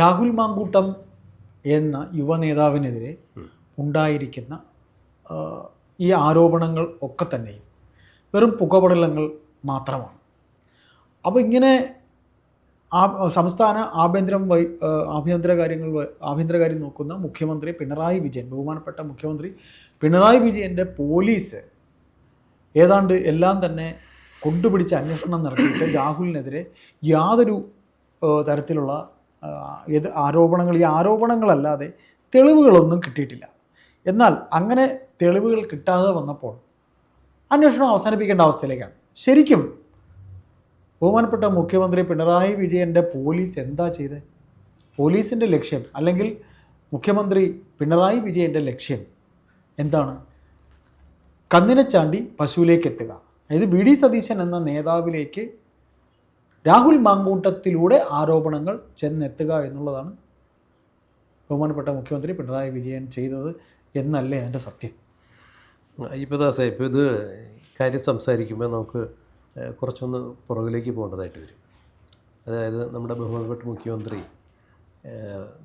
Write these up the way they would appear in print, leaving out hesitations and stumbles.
രാഹുൽ മാങ്കൂട്ടം എന്ന യുവ നേതാവിനെതിരെ ഉണ്ടായിരിക്കുന്ന ഈ ആരോപണങ്ങൾ ഒക്കെ തന്നെയും വെറും പുകപടലങ്ങൾ മാത്രമാണ്. അപ്പോൾ ഇങ്ങനെ സംസ്ഥാന ആഭ്യന്തരകാര്യം നോക്കുന്ന മുഖ്യമന്ത്രി പിണറായി വിജയൻ, ബഹുമാനപ്പെട്ട മുഖ്യമന്ത്രി പിണറായി വിജയൻ്റെ പോലീസ് ഏതാണ്ട് എല്ലാം തന്നെ കൊണ്ടുപിടിച്ച് അന്വേഷണം നടത്തിയിട്ട് രാഹുലിനെതിരെ യാതൊരു തരത്തിലുള്ള ഈ ആരോപണങ്ങളല്ലാതെ തെളിവുകളൊന്നും കിട്ടിയിട്ടില്ല. എന്നാൽ അങ്ങനെ തെളിവുകൾ കിട്ടാതെ വന്നപ്പോൾ അന്വേഷണം അവസാനിപ്പിക്കേണ്ട അവസ്ഥയിലേക്കാണ്. ശരിക്കും ബഹുമാനപ്പെട്ട മുഖ്യമന്ത്രി പിണറായി വിജയൻ്റെ പോലീസ് എന്താ ചെയ്തത്? പോലീസിൻ്റെ ലക്ഷ്യം, അല്ലെങ്കിൽ മുഖ്യമന്ത്രി പിണറായി വിജയൻ്റെ ലക്ഷ്യം എന്താണ്? കന്നിനെ ചാണ്ടി പശുവിലേക്ക് എത്തുക. അതായത് വി.ഡി. സതീശൻ എന്ന നേതാവിലേക്ക് രാഹുൽ മാങ്കൂട്ടത്തിലൂടെ ആരോപണങ്ങൾ ചെന്നെത്തുക എന്നുള്ളതാണ് ബഹുമാനപ്പെട്ട മുഖ്യമന്ത്രി പിണറായി വിജയൻ ചെയ്തത് എന്നല്ലേ അതിൻ്റെ സത്യം? അയ്യപ്പദാസേ, ഇപ്പോൾ ഇത് കാര്യം സംസാരിക്കുമ്പോൾ നമുക്ക് കുറച്ചൊന്ന് പുറകിലേക്ക് പോകേണ്ടതായിട്ട് വരും. അതായത് നമ്മുടെ ബഹുമാനപ്പെട്ട മുഖ്യമന്ത്രി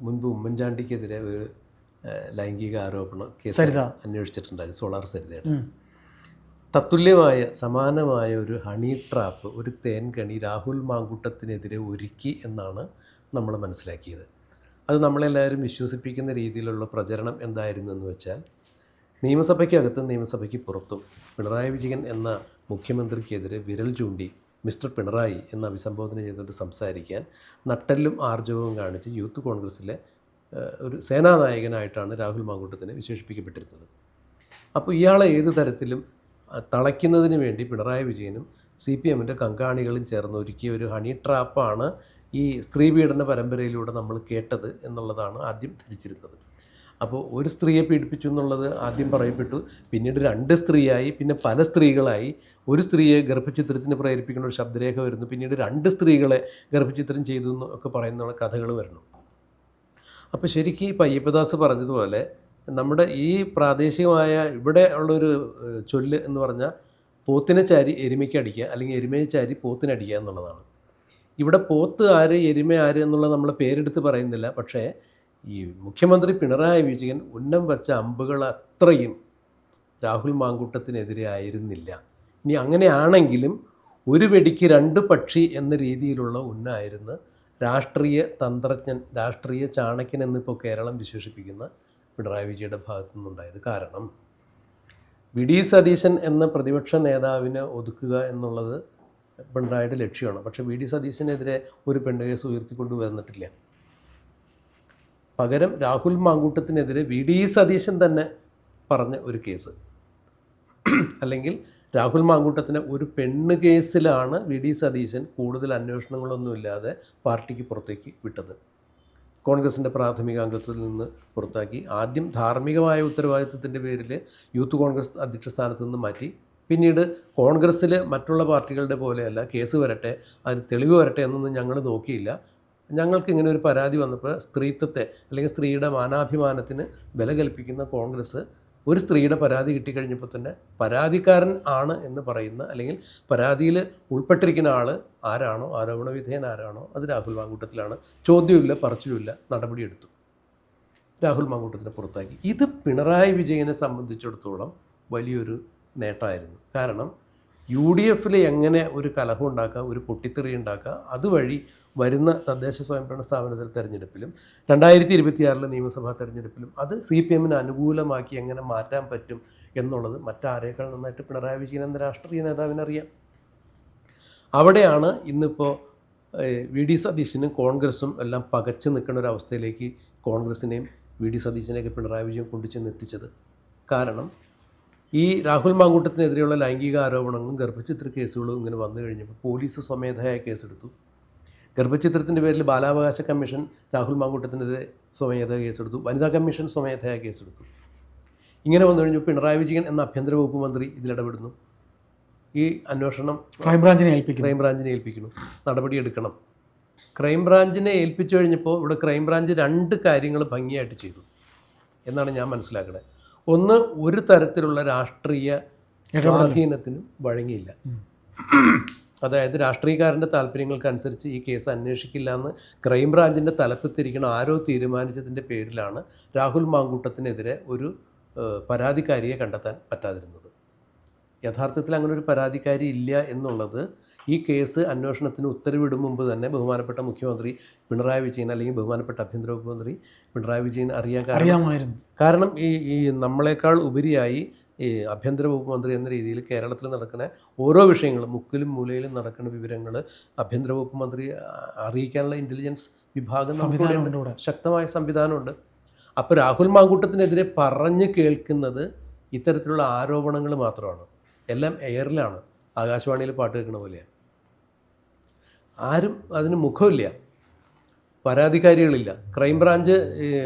മുൻപ് ഉമ്മൻചാണ്ടിക്കെതിരെ ഒരു ലൈംഗിക ആരോപണ കേസ് അന്വേഷിച്ചിട്ടുണ്ടായിരുന്നു, സോളാർ സരിതയുടെ. തത്തുല്യമായ സമാനമായ ഒരു ഹണി ട്രാപ്പ്, ഒരു തേൻകണി രാഹുൽ മാങ്കൂട്ടത്തിനെതിരെ ഒരുക്കി എന്നാണ് നമ്മൾ മനസ്സിലാക്കിയത്. അത് നമ്മളെല്ലാവരും വിശ്വസിപ്പിക്കുന്ന രീതിയിലുള്ള പ്രചരണം എന്തായിരുന്നു എന്ന് വെച്ചാൽ, നിയമസഭയ്ക്കകത്തും നിയമസഭയ്ക്ക് പുറത്തും പിണറായി വിജയൻ എന്ന മുഖ്യമന്ത്രിക്കെതിരെ വിരൽ ചൂണ്ടി മിസ്റ്റർ പിണറായി എന്ന അഭിസംബോധന ചെയ്തുകൊണ്ട് സംസാരിക്കാൻ നട്ടെല്ലും ആർജവവും കാണിച്ച് യൂത്ത് കോൺഗ്രസ്സിലെ ഒരു സേനാനായകനായിട്ടാണ് രാഹുൽ മാങ്കൂട്ടത്തിനെ വിശേഷിപ്പിക്കപ്പെട്ടിരുന്നത്. അപ്പോൾ ഇയാളെ ഏത് തരത്തിലും തളയ്ക്കുന്നതിന് വേണ്ടി പിണറായി വിജയനും CPMൻ്റെ കങ്കാണികളും ചേർന്ന് ഒരുക്കിയ ഒരു ഹണി ട്രാപ്പാണ് ഈ സ്ത്രീപീഡന പരമ്പരയിലൂടെ നമ്മൾ കേട്ടത് എന്നുള്ളതാണ് ആദ്യം ധരിച്ചിരുന്നത്. അപ്പോൾ ഒരു സ്ത്രീയെ പീഡിപ്പിച്ചു എന്നുള്ളത് ആദ്യം പറയപ്പെട്ടു, പിന്നീട് 2 സ്ത്രീയായി, പിന്നെ പല സ്ത്രീകളായി. ഒരു സ്ത്രീയെ ഗർഭചിത്രത്തിന് പ്രേരിപ്പിക്കുന്ന ഒരു ശബ്ദരേഖ വരുന്നു, പിന്നീട് 2 സ്ത്രീകളെ ഗർഭചിത്രം ചെയ്തു എന്നൊക്കെ പറയുന്ന കഥകൾ വരുന്നു. അപ്പോൾ ശരിക്കും ഈ അയ്യപ്പദാസ് പറഞ്ഞതുപോലെ നമ്മുടെ ഈ പ്രാദേശികമായ ഇവിടെ ഉള്ളൊരു ചൊല്ല് എന്ന് പറഞ്ഞാൽ പോത്തിനെ ചാരി എരുമയ്ക്ക് അടിക്കുക, അല്ലെങ്കിൽ എരുമയെ ചാരി പോത്തിനടിക്കുക എന്നുള്ളതാണ്. ഇവിടെ പോത്ത് ആര് എരുമ ആര് എന്നുള്ളത് നമ്മൾ പേരെടുത്ത് പറയുന്നില്ല. പക്ഷേ ഈ മുഖ്യമന്ത്രി പിണറായി വിജയൻ ഉന്നം വച്ച അമ്പുകൾ അത്രയും രാഹുൽ മാങ്കൂട്ടത്തിനെതിരെ ആയിരുന്നില്ല. ഇനി അങ്ങനെയാണെങ്കിലും ഒരു വെടിക്ക് 2 പക്ഷി എന്ന രീതിയിലുള്ള ഉന്നായിരുന്നു രാഷ്ട്രീയ തന്ത്രജ്ഞൻ, രാഷ്ട്രീയ ചാണക്യൻ എന്നിപ്പോൾ കേരളം വിശേഷിപ്പിക്കുന്ന പിണറായി വിജയൻ്റെ ഭാഗത്തു നിന്നുണ്ടായത്. കാരണം വി.ഡി. സതീശൻ എന്ന പ്രതിപക്ഷ നേതാവിനെ ഒതുക്കുക എന്നുള്ളത് പിണറായിയുടെ ലക്ഷ്യമാണ്. പക്ഷേ വി.ഡി. സതീശനെതിരെ ഒരു പെണ്ണുകേസ് ഉയർത്തിക്കൊണ്ട് വന്നിട്ടില്ല. പകരം രാഹുൽ മാങ്കൂട്ടത്തിനെതിരെ വി.ഡി. സതീശൻ തന്നെ പറഞ്ഞ ഒരു കേസ്, അല്ലെങ്കിൽ രാഹുൽ മാങ്കൂട്ടത്തിനെ ഒരു പെണ്ണ് കേസിലാണ് വി.ഡി. സതീശൻ കൂടുതൽ അന്വേഷണങ്ങളൊന്നുമില്ലാതെ പാർട്ടിക്ക് പുറത്തേക്ക് വിട്ടത്. കോൺഗ്രസിൻ്റെ പ്രാഥമിക അംഗത്വത്തിൽ നിന്ന് പുറത്താക്കി, ആദ്യം ധാർമ്മികമായ ഉത്തരവാദിത്വത്തിൻ്റെ പേരിൽ യൂത്ത് കോൺഗ്രസ് അധ്യക്ഷ സ്ഥാനത്ത് നിന്ന് മാറ്റി, പിന്നീട് കോൺഗ്രസ്സിൽ മറ്റുള്ള പാർട്ടികളുടെ പോലെയല്ല, കേസ് വരട്ടെ, അതിന് തെളിവ് വരട്ടെ എന്നൊന്നും ഞങ്ങൾ നോക്കിയില്ല. ഞങ്ങൾക്ക് ഇങ്ങനെ ഒരു പരാതി വന്നപ്പോൾ സ്ത്രീത്വത്തെ അല്ലെങ്കിൽ സ്ത്രീയുടെ മാനാഭിമാനത്തിന് വില കൽപ്പിക്കുന്ന കോൺഗ്രസ് ഒരു സ്ത്രീയുടെ പരാതി കിട്ടിക്കഴിഞ്ഞപ്പോൾ തന്നെ പരാതിക്കാരൻ ആണ് എന്ന് പറയുന്ന, അല്ലെങ്കിൽ പരാതിയിൽ ഉൾപ്പെട്ടിരിക്കുന്ന ആൾ ആരാണോ, ആരോപണ വിധേയൻ ആരാണോ, അത് രാഹുൽ മാങ്കൂട്ടത്തിലാണ്. ചോദ്യമില്ല, പറച്ചിലുമില്ല, നടപടിയെടുത്തു, രാഹുൽ മാങ്കൂട്ടത്തിനെ പുറത്താക്കി. ഇത് പിണറായി വിജയനെ സംബന്ധിച്ചിടത്തോളം വലിയൊരു നേട്ടമായിരുന്നു. കാരണം UDFൽ എങ്ങനെ ഒരു കലഹം ഉണ്ടാക്കുക, ഒരു പൊട്ടിത്തെറി ഉണ്ടാക്കുക, അതുവഴി വരുന്ന തദ്ദേശ സ്വയംഭരണ സ്ഥാപനത്തിലെ തെരഞ്ഞെടുപ്പിലും 2026 നിയമസഭാ തെരഞ്ഞെടുപ്പിലും അത് CPMന് അനുകൂലമാക്കി എങ്ങനെ മാറ്റാൻ പറ്റും എന്നുള്ളത് മറ്റാരേക്കാൾ നന്നായിട്ട് പിണറായി വിജയൻ എന്ന രാഷ്ട്രീയ നേതാവിനറിയാം. അവിടെയാണ് ഇന്നിപ്പോൾ വി.ഡി. സതീശനും കോൺഗ്രസും എല്ലാം പകച്ചു നിൽക്കുന്ന ഒരു അവസ്ഥയിലേക്ക് കോൺഗ്രസിനെയും വി.ഡി. സതീശനെയൊക്കെ പിണറായി വിജയൻ കൊണ്ടുചെന്ന് എത്തിച്ചത്. കാരണം ഈ രാഹുൽ മാങ്കൂട്ടത്തിനെതിരെയുള്ള ലൈംഗിക ആരോപണങ്ങളും ഗർഭചിത്ര കേസുകളും ഇങ്ങനെ വന്നു കഴിഞ്ഞപ്പോൾ പോലീസ് സ്വമേധയായ കേസെടുത്തു. ഗർഭചിത്രത്തിൻ്റെ പേരിൽ ബാലാവകാശ കമ്മീഷൻ രാഹുൽ മാങ്കൂട്ടത്തിനെതിരെ സ്വമേധയാ കേസെടുത്തു, വനിതാ കമ്മീഷൻ സ്വമേധയാ കേസെടുത്തു. ഇങ്ങനെ വന്നു കഴിഞ്ഞു പിണറായി വിജയൻ എന്ന ആഭ്യന്തര വകുപ്പ് മന്ത്രി ഇതിലിടപെടുന്നു. ഈ അന്വേഷണം ക്രൈംബ്രാഞ്ചിനെ ഏൽപ്പിക്കുന്നു, നടപടിയെടുക്കണം. ക്രൈംബ്രാഞ്ചിനെ ഏൽപ്പിച്ചു കഴിഞ്ഞപ്പോൾ ഇവിടെ ക്രൈംബ്രാഞ്ച് 2 കാര്യങ്ങൾ ഭംഗിയായിട്ട് ചെയ്തു എന്നാണ് ഞാൻ മനസ്സിലാക്കുന്നത്. ഒന്ന്, ഒരു തരത്തിലുള്ള രാഷ്ട്രീയ സ്വാധീനത്തിനും വഴങ്ങിയില്ല. അതായത് രാഷ്ട്രീയക്കാരൻ്റെ താല്പര്യങ്ങൾക്കനുസരിച്ച് ഈ കേസ് അന്വേഷിക്കില്ല എന്ന് ക്രൈംബ്രാഞ്ചിൻ്റെ തലപ്പത്തിരിക്കണം ആരോ തീരുമാനിച്ചതിൻ്റെ പേരിലാണ് രാഹുൽ മാങ്കൂട്ടത്തിനെതിരെ ഒരു പരാതിക്കാരിയെ കണ്ടെത്താൻ പറ്റാതിരുന്നത്. യഥാർത്ഥത്തിൽ അങ്ങനെ ഒരു പരാതിക്കാരി ഇല്ല എന്നുള്ളത് ഈ കേസ് അന്വേഷണത്തിന് ഉത്തരവിടും മുമ്പ് തന്നെ ബഹുമാനപ്പെട്ട മുഖ്യമന്ത്രി പിണറായി വിജയൻ അല്ലെങ്കിൽ ബഹുമാനപ്പെട്ട ആഭ്യന്തര വകുപ്പ് മന്ത്രി പിണറായി വിജയൻ അറിയാമായിരുന്നു. കാരണം ഈ നമ്മളെക്കാൾ ഉപരിയായി ഈ ആഭ്യന്തര വകുപ്പ് മന്ത്രി എന്ന രീതിയിൽ കേരളത്തിൽ നടക്കുന്ന ഓരോ വിഷയങ്ങളും മുക്കിലും മൂലയിലും നടക്കുന്ന വിവരങ്ങൾ ആഭ്യന്തര വകുപ്പ് മന്ത്രി അറിയിക്കാനുള്ള ഇൻ്റലിജൻസ് വിഭാഗം നമുക്കിവിടെ ശക്തമായ സംവിധാനമുണ്ട്. അപ്പോൾ രാഹുൽ മാങ്കൂട്ടത്തിനെതിരെ പറഞ്ഞു കേൾക്കുന്നത് ഇത്തരത്തിലുള്ള ആരോപണങ്ങൾ മാത്രമാണ്. എല്ലാം എയറിലാണ്, ആകാശവാണിയിൽ പാട്ട് കേൾക്കുന്ന പോലെയാണ്. ആരും അതിന് മുഖമില്ല, പരാതിക്കാരികളില്ല. ക്രൈംബ്രാഞ്ച്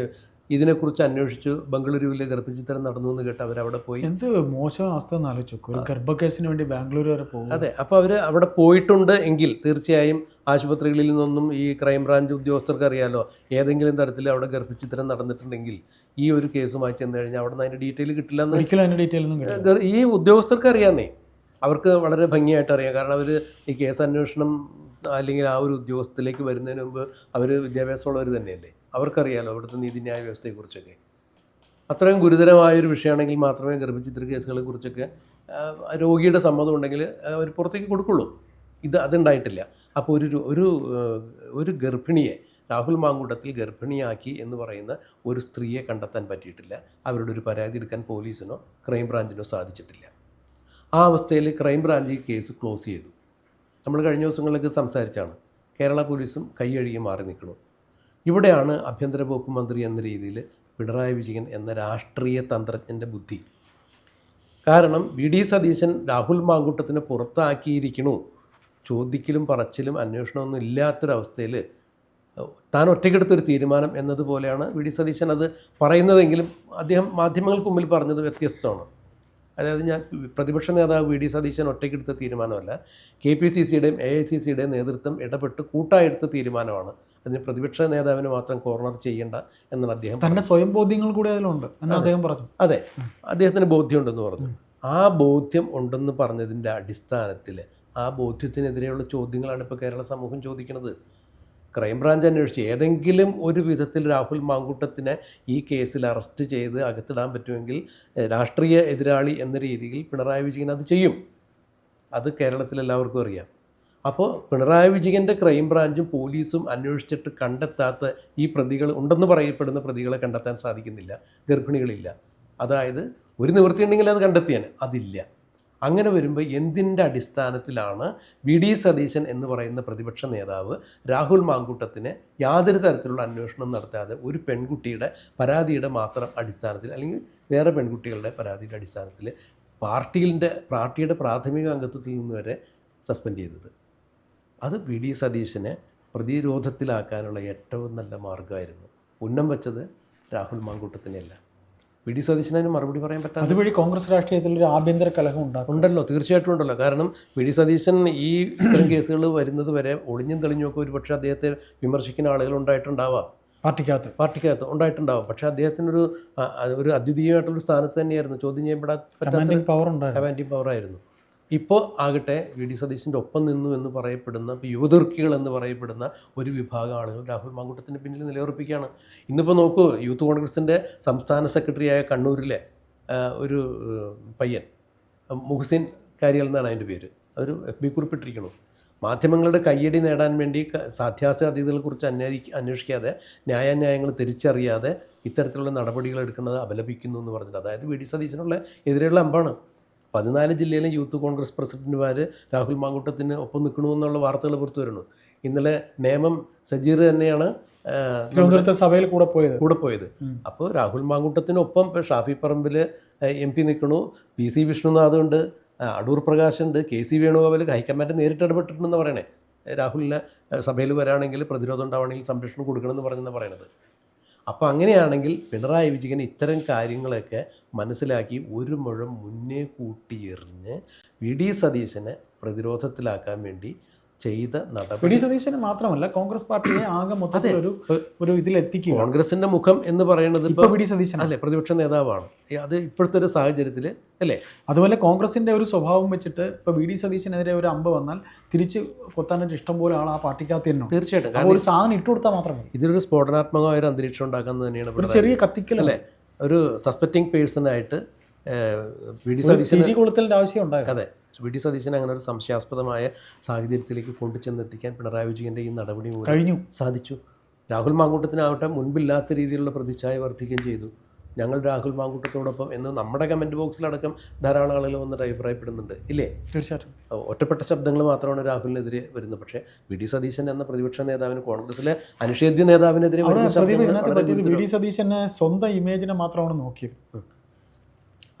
ഇതിനെക്കുറിച്ച് അന്വേഷിച്ചു, ബംഗളൂരുവിലെ ഗർഭചിത്രം നടന്നു എന്ന് കേട്ട് അവരവിടെ പോയി. എന്ത് മോശം അവസ്ഥ എന്ന് ആലോചിച്ചു, ഒരു ഗർഭക്കേസിന് വേണ്ടി ബാംഗ്ലൂർ വരെ പോകും. അതെ, അപ്പോൾ അവർ അവിടെ പോയിട്ടുണ്ട് എങ്കിൽ തീർച്ചയായും ആശുപത്രികളിൽ നിന്നൊന്നും ഈ ക്രൈംബ്രാഞ്ച് ഉദ്യോഗസ്ഥർക്ക് അറിയാലോ, ഏതെങ്കിലും തരത്തിൽ അവിടെ ഗർഭചിത്രം നടന്നിട്ടുണ്ടെങ്കിൽ ഈ ഒരു കേസുമായി ചെന്ന് കഴിഞ്ഞാൽ അവിടെ നിന്ന് അതിൻ്റെ ഡീറ്റെയിൽ കിട്ടില്ല. ഈ ഉദ്യോഗസ്ഥർക്ക് അറിയാമെന്നേ, അവർക്ക് വളരെ ഭംഗിയായിട്ട് അറിയാം. കാരണം അവർ ഈ കേസ് അന്വേഷണം അല്ലെങ്കിൽ ആ ഒരു ഉദ്യോഗസ്ഥത്തിലേക്ക് വരുന്നതിന് മുമ്പ് അവർ വിദ്യാഭ്യാസമുള്ളവർ തന്നെയല്ലേ, അവർക്കറിയാലോ അവിടുത്തെ നീതിന്യായ വ്യവസ്ഥയെക്കുറിച്ചൊക്കെ. അത്രയും ഗുരുതരമായൊരു വിഷയമാണെങ്കിൽ മാത്രമേ ഗർഭചിത്ര കേസുകളെ കുറിച്ചൊക്കെ രോഗിയുടെ സമ്മതം ഉണ്ടെങ്കിൽ അവർ പുറത്തേക്ക് കൊടുക്കുള്ളൂ. അതുണ്ടായിട്ടില്ല. അപ്പോൾ ഒരു ഗർഭിണിയെ രാഹുൽ മാങ്കൂട്ടത്തിൽ ഗർഭിണിയാക്കി എന്ന് പറയുന്ന ഒരു സ്ത്രീയെ കണ്ടെത്താൻ പറ്റിയിട്ടില്ല. അവരുടെ ഒരു പരാതി എടുക്കാൻ പോലീസിനോ ക്രൈംബ്രാഞ്ചിനോ സാധിച്ചിട്ടില്ല. ആ അവസ്ഥയിൽ ക്രൈംബ്രാഞ്ച് ഈ കേസ് ക്ലോസ് ചെയ്തു. നമ്മൾ കഴിഞ്ഞ ദിവസങ്ങളിലൊക്കെ സംസാരിച്ചാണ്. കേരള പോലീസും കൈയഴുകി മാറി നിൽക്കുന്നു. ഇവിടെയാണ് ആഭ്യന്തര വകുപ്പ് മന്ത്രി എന്ന രീതിയിൽ പിണറായി വിജയൻ എന്ന രാഷ്ട്രീയ തന്ത്രജ്ഞൻ്റെ ബുദ്ധി. കാരണം വി.ഡി. സതീശൻ രാഹുൽ മാങ്കൂട്ടത്തിനെ പുറത്താക്കിയിരിക്കണു, ചോദിക്കലും പറച്ചിലും അന്വേഷണമൊന്നും ഇല്ലാത്തൊരവസ്ഥയിൽ താൻ ഒറ്റയ്ക്കെടുത്തൊരു തീരുമാനം എന്നതുപോലെയാണ് വി.ഡി. സതീശൻ അത് പറയുന്നതെങ്കിലും അദ്ദേഹം മാധ്യമങ്ങൾക്ക് മുമ്പിൽ പറഞ്ഞത് വ്യത്യസ്തമാണ്. അതായത് പ്രതിപക്ഷ നേതാവ് വി.ഡി. സതീശൻ ഒറ്റയ്ക്കെടുത്ത തീരുമാനമല്ല, KPCCയുടെയും AICCയുടെയും നേതൃത്വം ഇടപെട്ട് കൂട്ടായെടുത്ത തീരുമാനമാണ്. അതിന് പ്രതിപക്ഷ നേതാവിന് മാത്രം കോർണർ ചെയ്യേണ്ട എന്നാണ് അദ്ദേഹം. തന്നെ സ്വയം ബോധ്യങ്ങൾ കൂടി അതിലുണ്ട് എന്ന് അദ്ദേഹം പറഞ്ഞു. അതെ, അദ്ദേഹത്തിന് ബോധ്യമുണ്ടെന്ന് പറഞ്ഞു. ആ ബോധ്യം ഉണ്ടെന്ന് പറഞ്ഞതിൻ്റെ അടിസ്ഥാനത്തിൽ ആ ബോധ്യത്തിനെതിരെയുള്ള ചോദ്യങ്ങളാണ് ഇപ്പോൾ കേരള സമൂഹം ചോദിക്കുന്നത്. ക്രൈംബ്രാഞ്ച് അന്വേഷിച്ച് ഏതെങ്കിലും ഒരു വിധത്തിൽ രാഹുൽ മാങ്കൂട്ടത്തിനെ ഈ കേസിൽ അറസ്റ്റ് ചെയ്ത് അകത്തിടാൻ പറ്റുമെങ്കിൽ രാഷ്ട്രീയ എതിരാളി എന്ന രീതിയിൽ പിണറായി വിജയൻ അത് ചെയ്യും. അത് കേരളത്തിൽ എല്ലാവർക്കും അറിയാം. അപ്പോൾ പിണറായി വിജയൻ്റെ ക്രൈംബ്രാഞ്ചും പോലീസും അന്വേഷിച്ചിട്ട് കണ്ടെത്താത്ത ഈ പ്രതികൾ ഉണ്ടെന്ന് പറയപ്പെടുന്ന പ്രതികളെ കണ്ടെത്താൻ സാധിക്കുന്നില്ല. ഗർഭിണികളില്ല. അതായത് ഒരു നിവൃത്തിയുണ്ടെങ്കിൽ അത് കണ്ടെത്തിയാൽ അതില്ല. അങ്ങനെ വരുമ്പോൾ എന്തിൻ്റെ അടിസ്ഥാനത്തിലാണ് വി.ഡി. സതീശൻ എന്ന് പറയുന്ന പ്രതിപക്ഷ നേതാവ് രാഹുൽ മാങ്കൂട്ടത്തിനെ യാതൊരു തരത്തിലുള്ള അന്വേഷണം നടത്താതെ ഒരു പെൺകുട്ടിയുടെ പരാതിയുടെ മാത്രം അടിസ്ഥാനത്തിൽ അല്ലെങ്കിൽ വേറെ പെൺകുട്ടികളുടെ പരാതിയുടെ അടിസ്ഥാനത്തിൽ പാർട്ടിയുടെ പ്രാഥമിക അംഗത്വത്തിൽ നിന്ന് വരെ സസ്പെൻഡ് ചെയ്തത്? അത് വി.ഡി. സതീശനെ പ്രതിരോധത്തിലാക്കാനുള്ള ഏറ്റവും നല്ല മാർഗ്ഗമായിരുന്നു. ഉന്നം വെച്ചത് രാഹുൽ മാങ്കൂട്ടത്തിനെയല്ല, വി.ഡി. സതീശന് മറുപടി പറയാൻ പറ്റാതെ അതുവഴി കോൺഗ്രസ് രാഷ്ട്രീയത്തിൽ ഒരു ആഭ്യന്തര കലഹം ഉണ്ടല്ലോ, തീർച്ചയായിട്ടും ഉണ്ടല്ലോ. കാരണം വി.ഡി. സതീശൻ ഈ ഇത്തരം കേസുകൾ വരുന്നത് വരെ ഒളിഞ്ഞും തെളിഞ്ഞുമൊക്കെ ഒരുപക്ഷെ അദ്ദേഹത്തെ വിമർശിക്കുന്ന ആളുകൾ ഉണ്ടായിട്ടുണ്ടാവാം, പാർട്ടിക്കകത്ത് ഉണ്ടായിട്ടുണ്ടാവും. പക്ഷേ അദ്ദേഹത്തിനൊരു അദ്വിതീയമായിട്ടുള്ളൊരു സ്ഥാനത്ത് തന്നെയായിരുന്നു, ചോദ്യം ചെയ്യപ്പെടാത്ത കമാൻഡിങ് പവറായിരുന്നു. ഇപ്പോൾ ആകട്ടെ വി.ഡി. സതീശൻ്റെ ഒപ്പം നിന്നു എന്ന് പറയപ്പെടുന്ന, ഇപ്പോൾ യുവതുർക്കികൾ എന്ന് പറയപ്പെടുന്ന ഒരു വിഭാഗം ആളുകൾ രാഹുൽ മാങ്കൂട്ടത്തിൻ്റെ പിന്നിൽ നിലയുറപ്പിക്കുകയാണ്. ഇന്നിപ്പോൾ നോക്കൂ, യൂത്ത് കോൺഗ്രസിൻ്റെ സംസ്ഥാന സെക്രട്ടറിയായ കണ്ണൂരിലെ ഒരു പയ്യൻ, മുഹ്സിൻ കാരിയൽ എന്നാണ് അതിൻ്റെ പേര്, അതൊരു FB കുറിപ്പിട്ടിരിക്കുന്നു. മാധ്യമങ്ങളുടെ കയ്യടി നേടാൻ വേണ്ടി സാധ്യാസാധ്യതകളെക്കുറിച്ച് അന്വേഷിക്കാതെ ന്യായാന്യായങ്ങൾ തിരിച്ചറിയാതെ ഇത്തരത്തിലുള്ള നടപടികൾ എടുക്കുന്നത് അപലപിക്കുന്നു എന്ന് പറഞ്ഞിട്ട്, അതായത് വി.ഡി. സതീശനുള്ള എതിരെയുള്ള അമ്പാണ്. 14 ജില്ലയിലെ യൂത്ത് കോൺഗ്രസ് പ്രസിഡന്റുമാർ രാഹുൽ മാങ്കൂട്ടത്തിന് ഒപ്പം നിൽക്കണമെന്നുള്ള വാർത്തകൾ പുറത്തു വരുന്നു. ഇന്നലെ നേമം സജീർ തന്നെയാണ് സഭയിൽ കൂടെ പോയത്. അപ്പോൾ രാഹുൽ മാങ്കൂട്ടത്തിനൊപ്പം ഇപ്പോൾ ഷാഫി പറമ്പിൽ MP നിൽക്കണു, PC വിഷ്ണുനാഥ് ഉണ്ട്, അടൂർ പ്രകാശുണ്ട്, KC വേണുഗോപാൽ ഹൈക്കമാൻഡ് നേരിട്ട് ഇടപെട്ടിട്ടുണ്ടെന്ന് പറയണേ. രാഹുലിനെ സഭയിൽ വരാണെങ്കിൽ പ്രതിരോധം ഉണ്ടാവണമെങ്കിൽ സംരക്ഷണം കൊടുക്കണമെന്ന് പറഞ്ഞെന്ന് പറയണത്. അപ്പോൾ അങ്ങനെയാണെങ്കിൽ പിണറായി വിജയൻ ഇത്തരം കാര്യങ്ങളൊക്കെ മനസ്സിലാക്കി ഒരു മുഴം മുന്നേ കൂട്ടി എറിഞ്ഞ് വി.ഡി. സതീശനെ പ്രതിരോധത്തിലാക്കാൻ വേണ്ടി ചെയ്ത നടപടി വി ഡി സതീശന് മാത്രമല്ല കോൺഗ്രസ് പാർട്ടിയെ ആകെ മൊത്തത്തിൽ ഒരു ഇതിലെത്തിക്കുക. കോൺഗ്രസിൻ്റെ മുഖം എന്ന് പറയുന്നത് ഇപ്പോൾ വി ഡി സതീശൻ അല്ലേ, പ്രതിപക്ഷ നേതാവാണ്. അത് ഇപ്പോഴത്തെ ഒരു സാഹചര്യത്തിൽ അല്ലേ. അതുപോലെ കോൺഗ്രസിന്റെ ഒരു സ്വഭാവം വെച്ചിട്ട് ഇപ്പോൾ വി ഡി സതീശനെതിരെ ഒരു അമ്പ് വന്നാൽ തിരിച്ച് കൊത്താനായിട്ട് ഇഷ്ടം പോലെ ആൾ ആ പാർട്ടിക്കകത്ത് തന്നെ ഉണ്ട്. തീർച്ചയായിട്ടും. അപ്പോൾ ഒരു സാധനം ഇട്ട് കൊടുത്താൽ മാത്രം മതി. ഇതൊരു സ്ഫോടനാത്മകമായ ഒരു അന്തരീക്ഷം ഉണ്ടാക്കുന്നത് തന്നെയാണ് ഒരു ചെറിയ കത്തിക്കലല്ലേ. ഒരു സസ്പെക്റ്റിംഗ് പേഴ്സണായിട്ട് വി ഡി സതീശൻ തിരി കൊളുത്തലിൻ്റെ ആവശ്യം ഉണ്ടായിരുന്നു. അതെ, വി ഡി സതീശൻ അങ്ങനെ ഒരു സംശയാസ്പദമായ സാഹചര്യത്തിലേക്ക് കൊണ്ടുചെന്നെത്തിക്കാൻ പിണറായി വിജയൻ്റെ ഈ നടപടി കഴിഞ്ഞു സാധിച്ചു. രാഹുൽ മാങ്കൂട്ടത്തിനാവട്ടെ മുൻപില്ലാത്ത രീതിയിലുള്ള പ്രതിച്ഛായ വർദ്ധിക്കുകയും ചെയ്തു. ഞങ്ങൾ രാഹുൽ മാങ്കൂട്ടത്തോടൊപ്പം എന്ന് നമ്മുടെ കമൻറ്റ് ബോക്സിലടക്കം ധാരാളം ആളുകൾ വന്നിട്ട് അഭിപ്രായപ്പെടുന്നുണ്ട് ഇല്ലേ. തീർച്ചയായിട്ടും ഒറ്റപ്പെട്ട ശബ്ദങ്ങൾ മാത്രമാണ് രാഹുലിനെതിരെ വരുന്നത്. പക്ഷേ വി ഡി സതീശൻ എന്ന പ്രതിപക്ഷ നേതാവിന്, കോൺഗ്രസിലെ അനിഷേധ്യ നേതാവിനെതിരെ വി ഡി സതീശനെ സ്വന്തം ഇമേജിനെ മാത്രമാണ് നോക്കിയത്.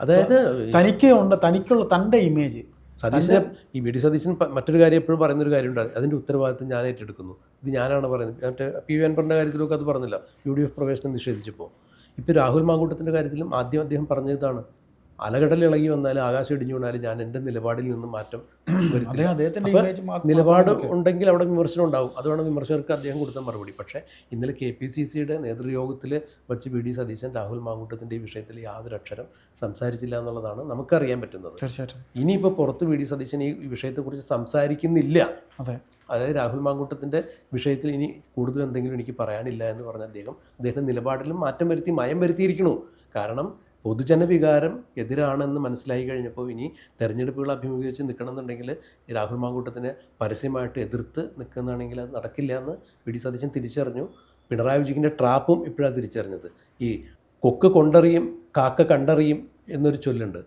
അതായത് തനിക്കുള്ള തൻ്റെ ഇമേജ് സതീശനെ, ഈ വി ഡി സതീശൻ മറ്റൊരു കാര്യം എപ്പോഴും പറയുന്നൊരു കാര്യമുണ്ട്, അതിൻ്റെ ഉത്തരവാദിത്വം ഞാൻ ഏറ്റെടുക്കുന്നു, ഇത് ഞാനാണ് പറയുന്നത്. മറ്റേ പി വി അൻവറിൻ്റെ കാര്യത്തിലൊക്കെ അത് പറഞ്ഞില്ല, UDF പ്രവേശനം നിഷേധിച്ചപ്പോൾ. ഇപ്പോൾ രാഹുൽ മാങ്കൂട്ടത്തിൻ്റെ കാര്യത്തിലും ആദ്യം അദ്ദേഹം പറഞ്ഞതാണ്, അലകടൽ ഇളകി വന്നാലും ആകാശം ഇടിഞ്ഞു വീണാലും ഞാൻ എൻ്റെ നിലപാടിൽ നിന്ന് മാറ്റം വരുത്തില്ല. നിലപാട് ഉണ്ടെങ്കിൽ അവിടെ വിമർശനം ഉണ്ടാവും. അതുകൊണ്ട് വിമർശകർക്ക് അദ്ദേഹം കൊടുത്ത മറുപടി. പക്ഷേ ഇന്നലെ KPCCയുടെ നേതൃയോഗത്തിൽ വച്ച് വി ഡി സതീശൻ രാഹുൽ മാങ്കൂട്ടത്തിൻ്റെ ഈ വിഷയത്തിൽ യാതൊരു അക്ഷരം സംസാരിച്ചില്ല എന്നുള്ളതാണ് നമുക്കറിയാൻ പറ്റുന്നത്. തീർച്ചയായിട്ടും ഇനിയിപ്പോൾ പുറത്ത് വി ഡി സതീശൻ ഈ വിഷയത്തെക്കുറിച്ച് സംസാരിക്കുന്നില്ല. അതെ, അതായത് രാഹുൽ മാങ്കൂട്ടത്തിൻ്റെ വിഷയത്തിൽ ഇനി കൂടുതൽ എന്തെങ്കിലും എനിക്ക് പറയാനില്ല എന്ന് പറഞ്ഞ അദ്ദേഹത്തിൻ്റെ നിലപാടിലും മാറ്റം വരുത്തി, മയം വരുത്തിയിരിക്കണു. കാരണം പൊതുജനവികാരം എതിരാണെന്ന് മനസ്സിലായി കഴിഞ്ഞപ്പോൾ ഇനി തെരഞ്ഞെടുപ്പുകൾ അഭിമുഖീകരിച്ച് നിൽക്കണമെന്നുണ്ടെങ്കിൽ രാഹുൽ മാങ്കൂട്ടത്തിനെ പരസ്യമായിട്ട് എതിർത്ത് നിൽക്കുന്നതാണെങ്കിൽ അത് നടക്കില്ല എന്ന് വി ഡി സതീശൻ തിരിച്ചറിഞ്ഞു. പിണറായി വിജയൻ്റെ ട്രാപ്പും ഇപ്പോഴാണ് തിരിച്ചറിഞ്ഞത്. ഈ കൊക്ക് കൊണ്ടറിയും കാക്ക കണ്ടറിയും എന്നൊരു ചൊല്ലുണ്ട്.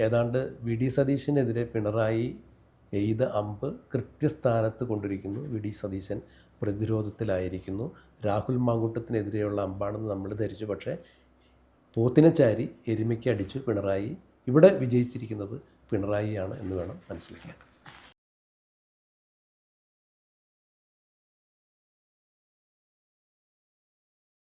ഏതാണ്ട് വി ഡി സതീശനെതിരെ പിണറായി എയ്ത അമ്പ് കൃത്യസ്ഥാനത്ത് കൊണ്ടിരിക്കുന്നു. വി ഡി സതീശൻ പ്രതിരോധത്തിലായിരിക്കുന്നു. രാഹുൽ മാങ്കൂട്ടത്തിനെതിരെയുള്ള അമ്പാണെന്ന് നമ്മൾ ധരിച്ചു. പക്ഷേ പോത്തിനെ ചാരി എരുമയ്ക്ക് അടിച്ചു പിണറായി. ഇവിടെ വിജയിച്ചിരിക്കുന്നത് പിണറായിയാണ് എന്ന് വേണം മനസ്സിലാക്കാൻ.